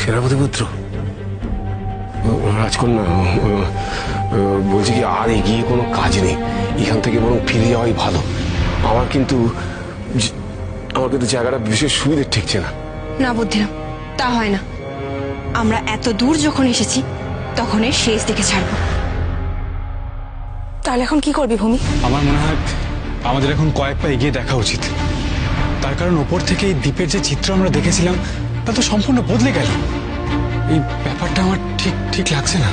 সেনাপতি পুত্র রাজকন্যা বলছি কি, আর এগিয়ে কোনো কাজ নেই, এখান থেকে বরং ফিরে যাওয়াই ভালো। আমার কিন্তু জায়গাটা বিশেষ সুবিধে ঠেকছে না। না বুদ্ধিরাম, তা হয় না। আমরা এত দূর যখন এসেছি তখন এর শেষ দিকে ছাড়বো। তাহলে এখন কি করবি ভূমি? আমার মনে হয় আমাদের এখন কয়েক পা এগিয়ে দেখা উচিত। তার কারণ ওপর থেকে এই দ্বীপের যে চিত্র আমরা দেখেছিলাম তা তো সম্পূর্ণ বদলে গেল। এই ব্যাপারটা আমার ঠিক ঠিক লাগছে না।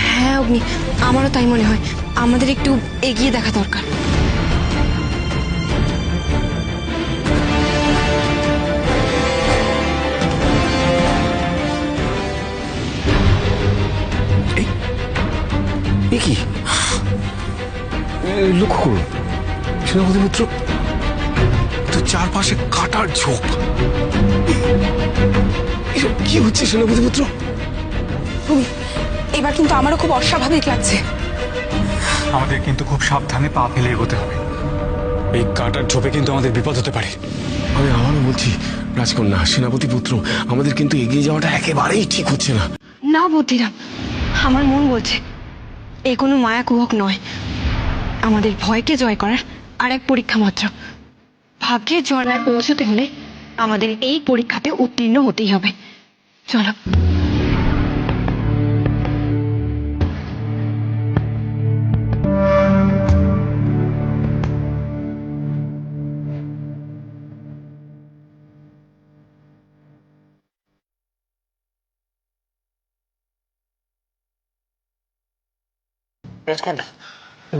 হ্যাঁ অগ্নি, আমারও তাই মনে হয়। আমাদের একটু এগিয়ে দেখা দরকার। কি লক্ষ্য করুন সেনাপতি পুত্র, তো চারপাশে কাটার ঝোপ। এসব কি হচ্ছে সেনাপতি পুত্র? ভূমি, এবার কিন্তু আমারও খুব অস্বাভাবিক লাগছে। আমাদের কিন্তু খুব সাবধানে পা ফেলে এগোতে হবে। এই কাটার ঝোপে কিন্তু আমাদের বিপদ হতে পারে। আমি আবারও বলছি রাজকন্যা, সেনাপতি পুত্র, আমাদের কিন্তু এগিয়ে যাওয়াটা একেবারেই ঠিক হচ্ছে না। না বুদ্ধিরাম, আমার মন বলছে এ কোনো মায়া কুহক নয়, আমাদের ভয়কে জয় করার আর এক পরীক্ষা মাত্র। ভাগ্যের জয় পৌঁছতে হলে আমাদের এই পরীক্ষাতে উত্তীর্ণ হতেই হবে। চলো।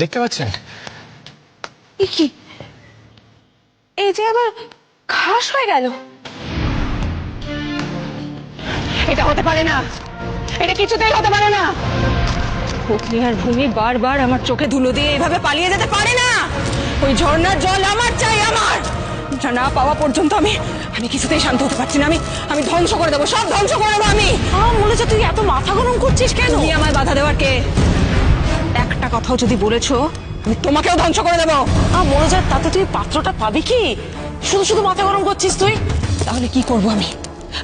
দেখতে পাচ্ছেন কি এই যে আবার ঘাস হয়ে গেল? এটা হতে পারে না, এটা কিছুতেই হতে পারে না। পুতলি আর ভূমি বারবার আমার চোখে ধুলো দিয়ে এভাবে পালিয়ে যেতে পারে না। ওই ঝর্ণার জল আমার চাই, আমার না পাওয়া পর্যন্ত আমি কিছুতেই শান্ত হতে পারছি না। আমি ধ্বংস করে দেবো, সব ধ্বংস করে দেবো আমি। আমার মনে হচ্ছে তুই এত মাথা গরম করছিস কেন? তুই আমায় বাধা দেওয়ার কে? একটা কথাও যদি বলেছো আমি তোমাকেও ধ্বংস করে দেবো। মনে যায় তাতে তুই পাত্রটা পাবি কি? শুধু শুধু মাথা গরম করছিস তুই। তাহলে কি করব আমি?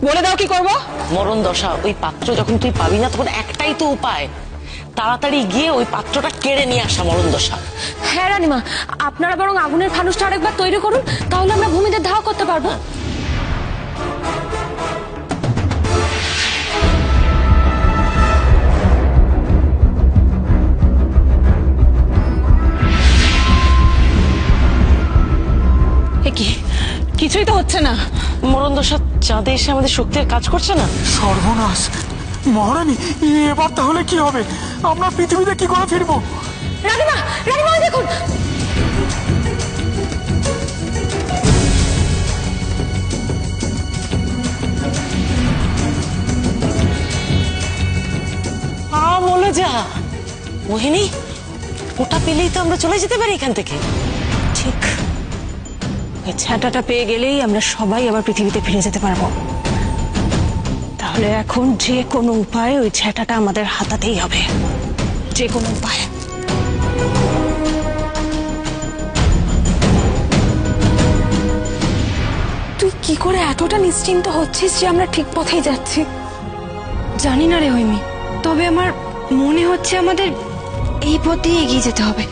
বলে দাও কি করব? মরণ দশা, ওই পাত্র যখন তুই পাবি না তখন একটাই তো উপায়, তাড়াতাড়ি গিয়ে ওই পাত্রটা কেড়ে নিয়ে আসা। মরণ দশা। হ্যাঁ রানীমা, আপনারা বরং আগুনের ফানুসটা আরেকবার তৈরি করুন, তাহলে আমরা ভূমিদের ধাওয়া করতে পারবো। কিছুই তো হচ্ছে না। মরণ দশা, চাঁদে এসে আমাদের শক্তির কাজ করছে না। সর্বনাশ মহারানী, এবার তাহলে কি হবে? আমরা পৃথিবীতে কি করে ফিরবো? রানীমা, রানীমা দেখুন। বলে যা মোহিনী, ওটা পেলেই তো আমরা চলে যেতে পারি এখান থেকে। ঠিক, এই ছাঁটাটা পেয়ে গেলেই আমরা সবাই আবার পৃথিবীতে ফিরে যেতে পারবো। তাহলে এখন যে কোনো উপায়ে ওই ছাঁটাটা আমাদের হাতাতেই হবে, যে কোনো উপায়। তুই কি করে এতটা নিশ্চিন্ত হচ্ছিস যে আমরা ঠিক পথেই যাচ্ছি? জানি না রে হৈমি, তবে আমার মনে হচ্ছে আমাদের এই পথ দিয়ে এগিয়ে যেতে হবে।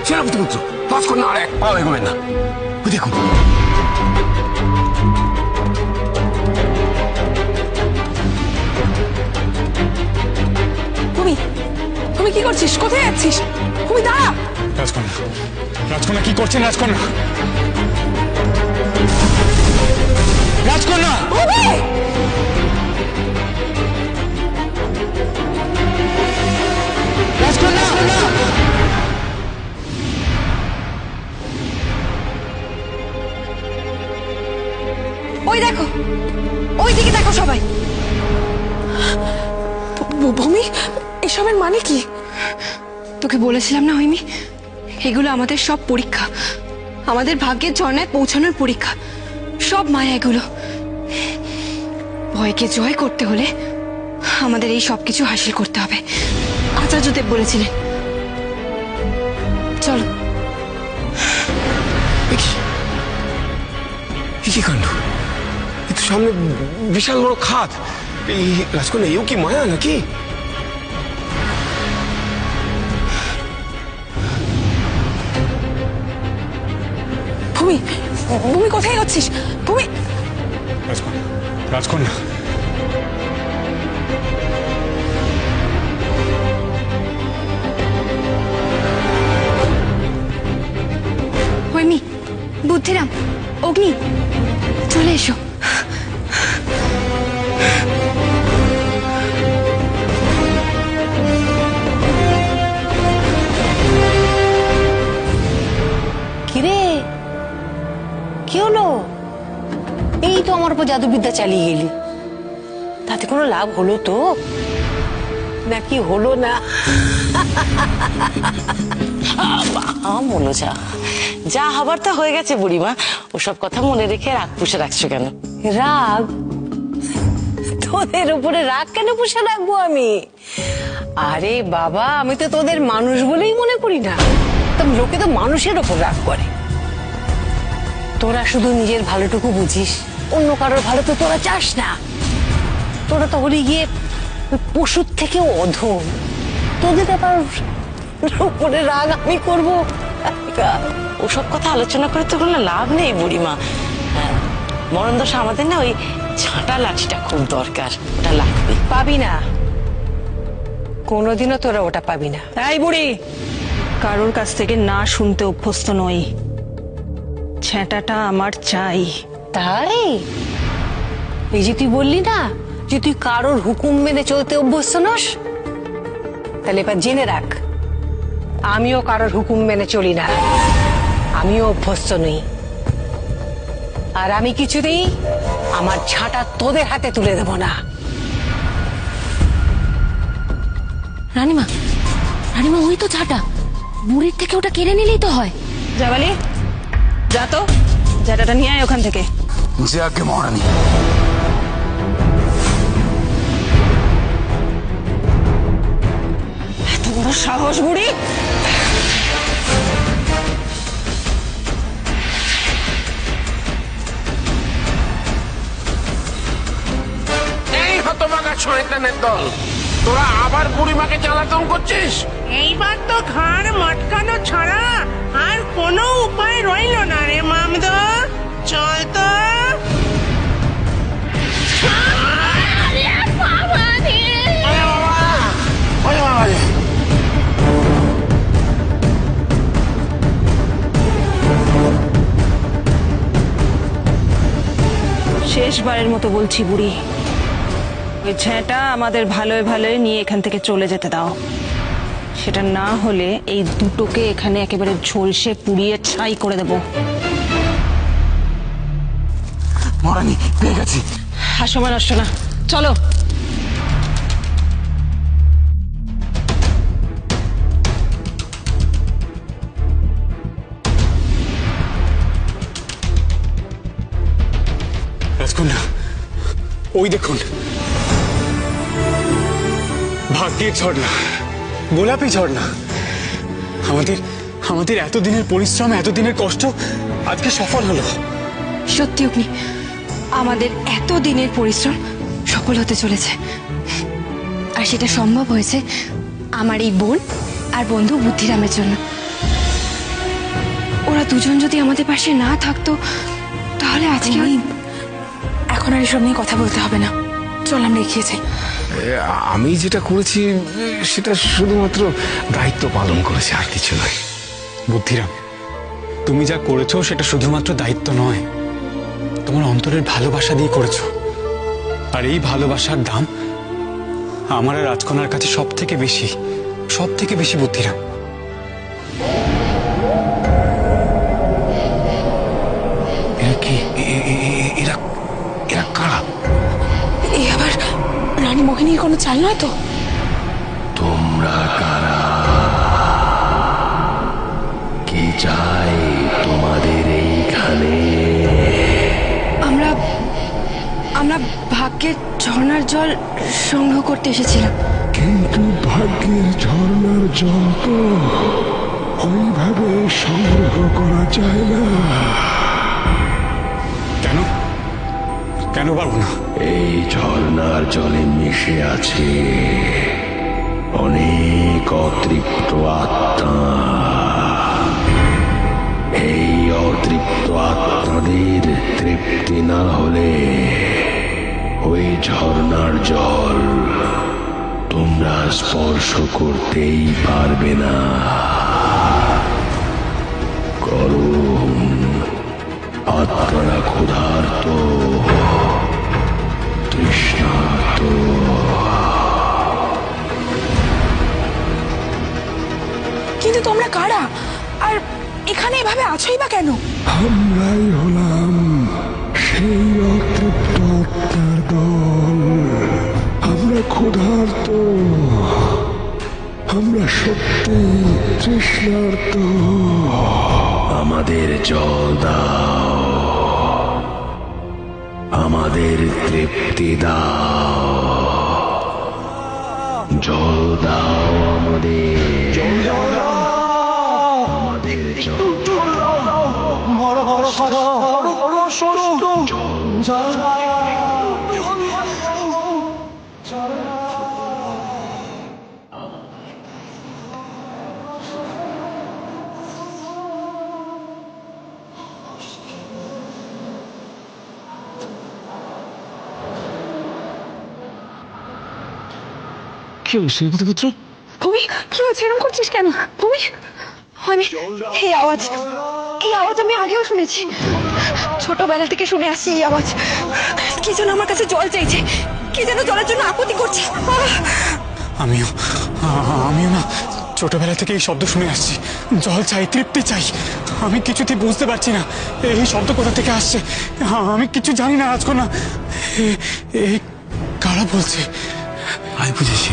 সেনাপতি পুত্র, রাজকন্যা আর এক পা এগোবেন না। ওই দেখুন, তুমি কি করছিস? কোথায় যাচ্ছিস? তুমি দাঁড়া। রাজকন্যা, রাজকন্যা কি করছেন? রাজকন্যা, রাজকন্যা, রাজকন্যা। ওই দেখো, ওই দিকে দেখো সবাই। ভূমি, এসবের মানে কি? তোকে বলেছিলাম না হৈমি, এগুলো আমাদের সব পরীক্ষা, আমাদের ভাগ্যের ঝর্ণায় পৌঁছানোর পরীক্ষা। সব মায়া এগুলো। ভয়কে জয় করতে হলে আমাদের এই সব কিছু হাসিল করতে হবে, আচার্যদেব বলেছিলেন। চলো। কি কাণ্ড! এ তো সামনে বিশাল বড় খাদ। এই রাজকন্যা, এও কি মায়া নাকি? ভূমি, ভূমি কোথায় যাচ্ছিস? ভূমি, রাজকন্যা, রাজকন্যা, হৈমি, বুদ্ধিরাম, অগ্নি, চলে এসো। কিরে, কি হলো? এই তো আমার উপর জাদুবিদ্যা চালিয়ে গেলি, তাতে কোনো লাভ হলো তো নাকি হলো না? বলো, যা যা হবার তা হয়ে গেছে বুড়িমা। ওসব কথা মনে রেখে রাগ পুষে রাখছো কেন? রাগ? তোদের উপরে রাগ কেন পুষে রাখবো আমি? আরে বাবা, আমি তো তোদের মানুষ বলেই মনে করি না। লোকে তো মানুষের ওপর রাগ করে। তোরা শুধু নিজের ভালোটুকু বুঝিস, অন্য কারোর ভালো তো তোরা চাস না। তোরা তো হলে গিয়ে পশুর থেকেও অধম। তোদের আবার উপরে রাগ আমি করবো? ওসব কথা আলোচনা করে তো কোনো লাভ নেই বুড়িমা। মরণ দশা আমাদের না ওই ঝাঁটা লাঠিটা খুব দরকার, ওটা লাগবে। পাবি না, কোনোদিনও তোরা ওটা পাবি না। এই বুড়ি, কারোর কাছ থেকে না শুনতে অভ্যস্ত নই। ছেঁটাটা আমার চাই। তাই? এই যে তুই বললি না যে তুই কারোর হুকুম মেনে চলতে অভ্যস্ত নস, তাহলে এবার জেনে রাখ, আমিও কারোর হুকুম মেনে চলি না, আমিও অভ্যস্ত নই। আর আমি কিছুতেই আমার ঝাঁটা তোদের হাতে তুলে দেব না। রানীমা, রানীমা, ওই তো ঝাঁটা, বুড়ির থেকে ওটা কেড়ে নিলেই তো হয়। যাবালি, যা তো ঝাঁটাটা নিয়ে আয় ওখান থেকে। যে আগে মহারানী। এত বড় সাহস বুড়ি! এই হতভাগা শয়তানের দল, তোরা আবার বুড়িমাকে জ্বালাতন করছিস? এইবার তো ঘাড় মটকানো ছাড়া আর কোনো উপায় রইল না রে মামদ। চল তো। শেষবারের মতো বলছি বুড়ি, ওই ঝেঁটা আমাদের ভালোই ভালোই নিয়ে এখান থেকে চলে যেতে দাও। সেটা না হলে এই দুটোকে এখানে একেবারে ঝলসে পুড়িয়ে ছাই করে দেব। মহারানী, পেয়ে গেছি। আর সময় নষ্ট না, চলো। রাজকন্যা, ওই দেখুন, ভাগ্যের ঝর্ণা, গোলাপি ঝর্ণা। আমাদের আমাদের এতদিনের পরিশ্রম, এতদিনের কষ্ট আজকে সফল হলো। সত্যি অগ্নি, আমাদের এত দিনের পরিশ্রম সফল হতে চলেছে। আর সেটা সম্ভব হয়েছে আমার এই বোন আর বন্ধু বুদ্ধিরামের জন্য। ওরা দুজন যদি আমাদের পাশে না থাকতো তাহলে আজকে এখন আর এসব নিয়ে কথা বলতে হবে না। চল আমরা এগিয়ে যাই। আমি যেটা করেছি সেটা শুধুমাত্র দায়িত্ব পালন করেছি, আর কিছু নয়। বুদ্ধিরাম, তুমি যা করেছো সেটা শুধুমাত্র দায়িত্ব নয়, তোমার অন্তরের ভালোবাসা দিয়ে করেছো। আর এই ভালোবাসার দাম আমার আর রাজকন্যার কাছে সব থেকে বেশি, সব থেকে বেশি। বুদ্ধিরাম, এরা কি? এরা এরা কারা? এ আবার রানী মোহিনীর কোনো চাল নয় তো? তোমরা কারা? কি চাই তোমাদের এইখানে? আমরা আমরা ভাগ্যের ঝর্ণার জল সংগ্রহ করতে এসেছিলাম। কিন্তু ভাগ্যের ঝর্ণার জল তো ওইভাবে সংগ্রহ করা যায় না। কেন? কেন পারবো না? এই ঝর্ণার জলে মিশে আছে অনেক অতৃপ্ত আত্মা। এই অতৃপ্ত আত্মাদের তৃপ্তি না হলে ওই ঝর্ণার জল তোমরা স্পর্শ করতেই পারবে না। করুন, আত্মারা ক্ষুধার্ত, তৃষ্ণার্ত। কিন্তু তোমরা কারা, আর এখানে এভাবে আছোই বা কেন? আমরাই হলাম সেই অতৃপ্ত আত্মার দল। আমরা ক্ষুধার্ত, আমরা সত্যি তৃষ্ণার্ত। আমাদের জল দাও, আমাদের তৃপ্তি দাও। জল দাও আমাদের, আমাদের জল কি হলো শ্রীপতিপুত্র? ভূমি, কি হচ্ছে? এরকম করছিস কেন ভূমি? আমি এই আওয়াজ আমি আগেও শুনেছি, ছোটবেলা থেকে শুনে আসছি এই আওয়াজ। কি যেন আমার কাছে জল চাইছে, কি যেন জলের জন্য আপত্তি করছে। আমিও না ছোটবেলা থেকে এই শব্দ শুনে আসছি, জল চাই, তৃপ্তি চাই। আমি কিছুতেই বুঝতে পারছি না এই শব্দ কোথা থেকে আসছে। আমি কিছু জানি না রাজকন্যা, কারা বলছে? আমি বুঝেছি,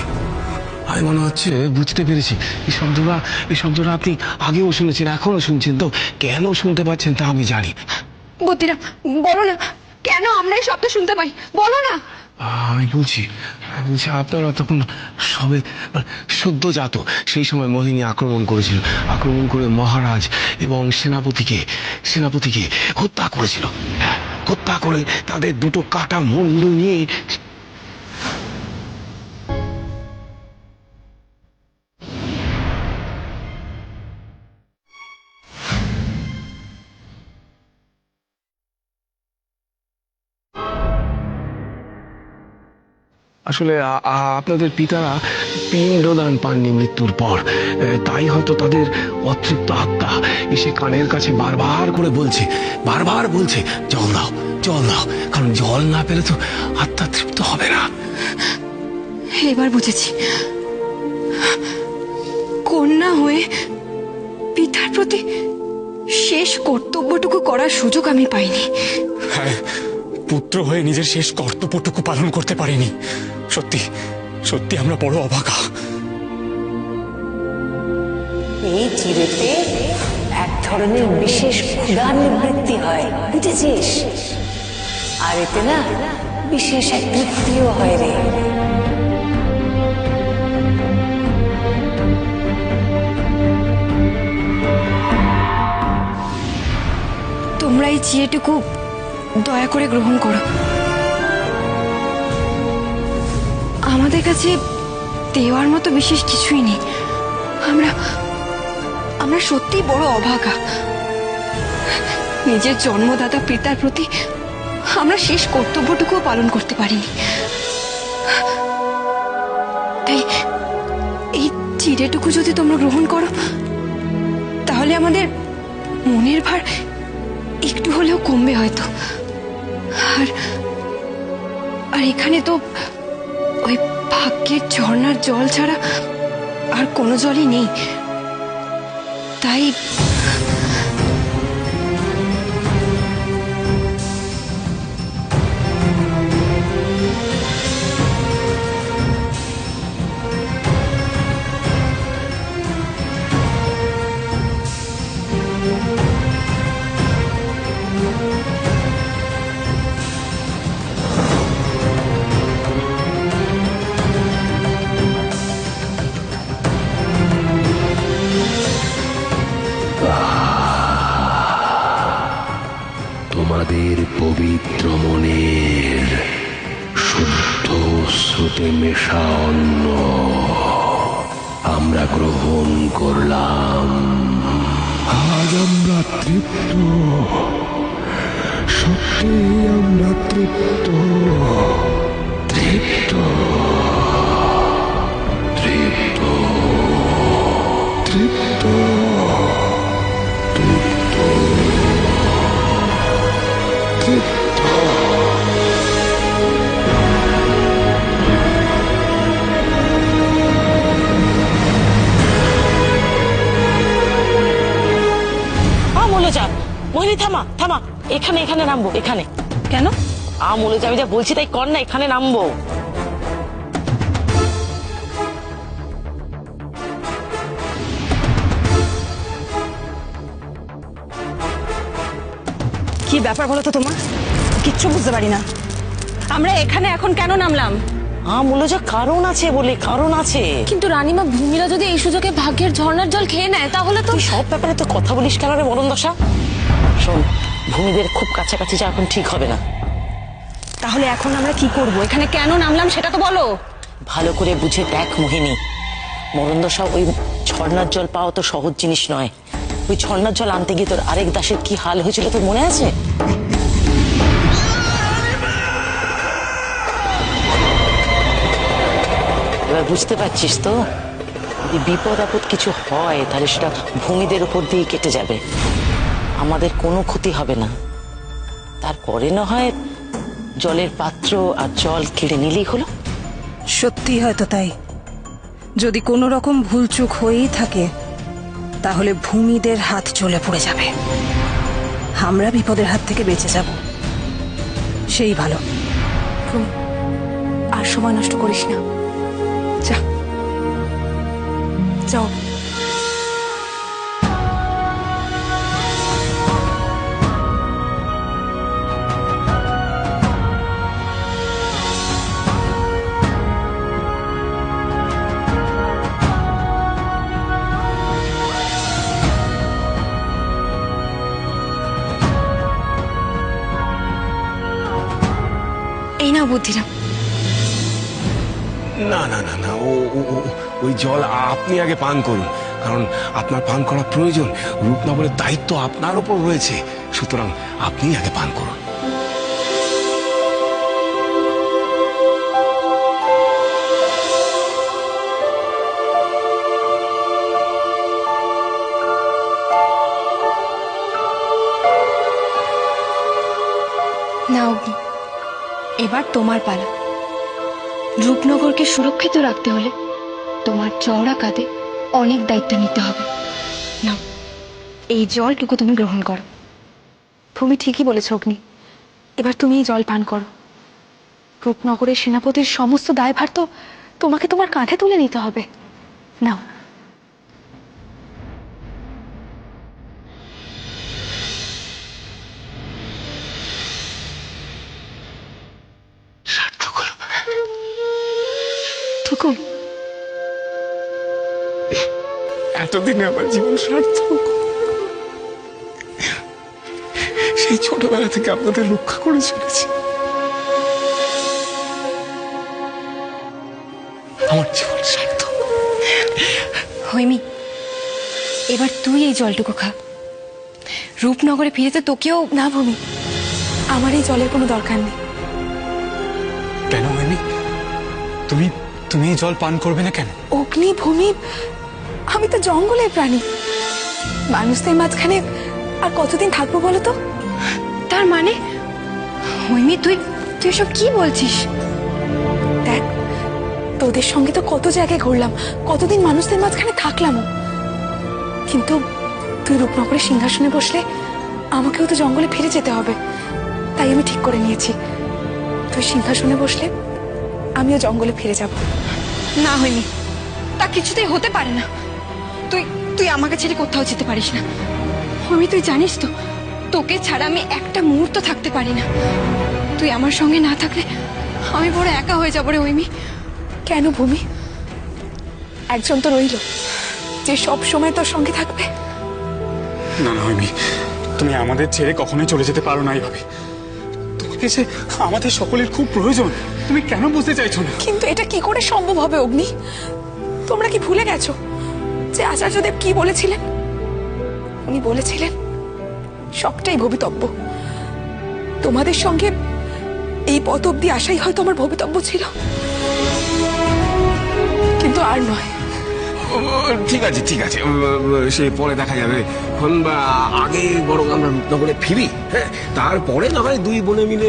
আমি মনে হচ্ছে বুঝতে পেরেছি। এই শব্দটা আপনি আগেও শুনেছেন, এখনো শুনছেন, তো কেন শুনতে পাচ্ছেন তা আমি জানি। বুদ্ধিরাম, বলো না কেন আমরা এই শব্দ শুনতে পাই, বলো না। আমি বলছি আপনারা তখন সবে সদ্যজাত, সেই সময় মোহিনী আক্রমণ করে মহারাজ এবং সেনাপতিকে হত্যা করেছিল। হত্যা করে তাদের দুটো কাটা মুন্ডু নিয়ে আসলে আপনাদের পিতারা পিণ্ডদান পাননি মৃত্যুর পর, তাই হয়তো তাদের অতৃপ্ত আত্মা এসে কানের কাছে বারবার বলছে জল দাও, কারণ জল না পেলে তো আত্মা তৃপ্ত হবে না। এবার বুঝেছি, কন্যা হয়ে পিতার প্রতি শেষ কর্তব্যটুকু করার সুযোগ আমি পাইনি। হ্যাঁ, পুত্র হয়ে নিজের শেষ কর্তব্যটুকু পালন করতে পারিনি। সত্যি আমরা বড় অভাগা। এই চিরেতে এক ধরনের বিশেষ ক্ষুধা নিবৃত্তি হয়, বুঝেছিস? আর এতে না বিশেষ এক তৃপ্তিও হয় রে। তোমরা এই চিড়েটুকু দয়া করে গ্রহণ করো। আমাদের কাছে দেওয়ার মতো বিশেষ কিছুই নেই। আমরা সত্যি বড় অভাগা। নিজের জন্মদাতা পিতার প্রতি আমরা শেষ কর্তব্যটুকুও পালন করতে পারিনি। তাই এই চিড়েটুকু যদি তোমরা গ্রহণ করো, তাহলে আমাদের মনের ভার একটু হলেও কমবে হয়তো। আর এখানে তো ওই ভাগ্যের ঝর্ণার জল ছাড়া আর কোনো জলই নেই। তাই আসা অন্ন আমরা গ্রহণ করলাম। আজ আমরা তৃপ্ত, সত্যি আমরা তৃপ্ত, তৃপ্ত, তৃপ্ত, তৃপ্ত, তৃপ্ত, তৃপ্ত। মৌলজা, মোহিনী থামা থামা, এখানে এখানে নামবো, এখানে। কেন? মৌলজা, আমি যা বলছি তাই কর না, এখানে নামবো। কি ব্যাপার বলো তো তোমার? কিচ্ছু বুঝতে পারি না। আমরা এখানে এখন কেন নামলাম? মৌলজা, কারণ আছে বলে, কারণ আছে। কিন্তু রানীমা, ভূমিরা যদি এই সুযোগে ভাগ্যের ঝর্ণার জল খেয়ে নেয় তাহলে তো। তুই সব ব্যাপারে তো কথা বলিস কেন রে মরণ দশা? শোন, ভূমিদের খুব কাছাকাছি যা এখন ঠিক হবে না। তাহলে এখন আমরা কি করব? এখানে কেন নামলাম সেটা তো বলো। ভালো করে বুঝে দেখ মোহিনী, মরণ দশা, ওই ঝর্ণার জল পাওয়া তো সহজ জিনিস নয়। ওই ঝর্ণার জল আনতে গিয়ে তোর আরেক দাসের কি হাল হয়েছিল তোর মনে আছে? এবার বুঝতে পারছিস তো? যদি বিপদ আপদ কিছু হয় তাহলে সেটা ভূমিদের উপর দিয়ে কেটে যাবে, আমাদের কোনো ক্ষতি হবে না। তারপরে না হয় জলের পাত্র আর জল কেড়ে নিলেই হলো। সত্যি হয়তো তাই। যদি কোনো রকম ভুলচুক হয়েই থাকে তাহলে ভূমিদের হাত চলে পড়ে যাবে, আমরা বিপদের হাত থেকে বেঁচে যাব, সেই ভালো। আর সময় নষ্ট করিস না, যা যাও। এই না বুদ্ধিরাম। না না না না, ওই জল আপনি আগে পান করুন, কারণ আপনার পান করা প্রয়োজন। রূপনগরের দায়িত্ব আপনার উপর রয়েছে, সুতরাং আপনি আগে পান করুন। না অগ্নি, এবার তোমার পালা। রূপনগরকে সুরক্ষিত রাখতে হলে তোমার চওড়া কাঁধে অনেক দায়িত্ব নিতে হবে। নাও, এই জলটুকু তুমি গ্রহণ করো। তুমি ঠিকই বলেছ অগ্নি, এবার তুমি এই জল পান করো। রূপনগরের সেনাপতির সমস্ত দায়ভার তো তোমাকে তোমার কাঁধে তুলে নিতে হবে। নাও। এতদিনে আমার জীবন সার্থক। সেই ছোটবেলা থেকে আপনাদের রক্ষা করে চলেছি, আমার জীবন সার্থক। হৈমি, এবার তুই এই জলটুকু খা। রূপনগরে ফিরেতে তোকেও। না ভূমি, আমার এই জলের কোনো দরকার নেই। কেন হয়নি? তুমি তুমি এই জল পান করবে না কেন? অগ্নি, ভূমি, আমি তো জঙ্গলের প্রাণী, মানুষদের মাঝখানে আর কতদিন থাকবো বলো তো? তার মানে হৈমি, তুই তুই সব কি বলছিস? দেখ, তোদের সঙ্গে তো কত জায়গায় ঘুরলাম, কতদিন মানুষদের মাঝখানে থাকলাম, কিন্তু তুই রূপনগরের সিংহাসনে বসলে আমাকেও তো জঙ্গলে ফিরে যেতে হবে। তাই আমি ঠিক করে নিয়েছি, তুই সিংহাসনে বসলে আমিও জঙ্গলে ফিরে যাব। না হৈমি, তা কিছুতেই হতে পারে না। তুই তুই আমাকে ছেড়ে কোথাও যেতে পারিস না। হৈমি, তুই জানিস তো, তোকে ছাড়া আমি একটা মুহূর্ত থাকতে পারি না। তুই আমার সঙ্গে না থাকলে আমি বড় একা হয়ে যাবো রে হৈমি। কেন ভূমি? একজন তো রইল যে সব সময় তোর সঙ্গে থাকবে। না না হয়নি, তুমি আমাদের ছেড়ে কখনোই চলে যেতে পারো না এইভাবে। তোমাকে তোমাকে সে আমাদের সকলের খুব প্রয়োজন। তুমি কেন বুঝতে চাইছো না? কিন্তু এটা কি করে সম্ভব হবে অগ্নি? তোমরা কি ভুলে গেছো যে আচার্যদেব কি বলেছিলেন? উনি বলেছিলেন সবটাই ভবিতব্য। তোমাদের সঙ্গে এই পথ অব্দি আসাই হয়তো আমার ভবিতব্য ছিল, কিন্তু আর নয়। ঠিক আছে ঠিক আছে, সে পরে দেখা যাবে। এখন আগে বরং আমরা রূপনগরে ফিরি, হ্যাঁ, তারপরে না হয় দুই বোনে মিলে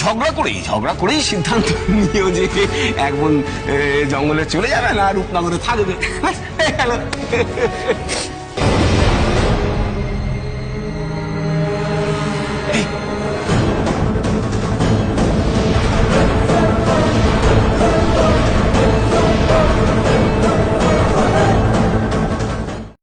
ঝগড়া করেই সিদ্ধান্ত নিও যে এক বোন জঙ্গলে চলে যাবে না, রূপনগরে থাকবে।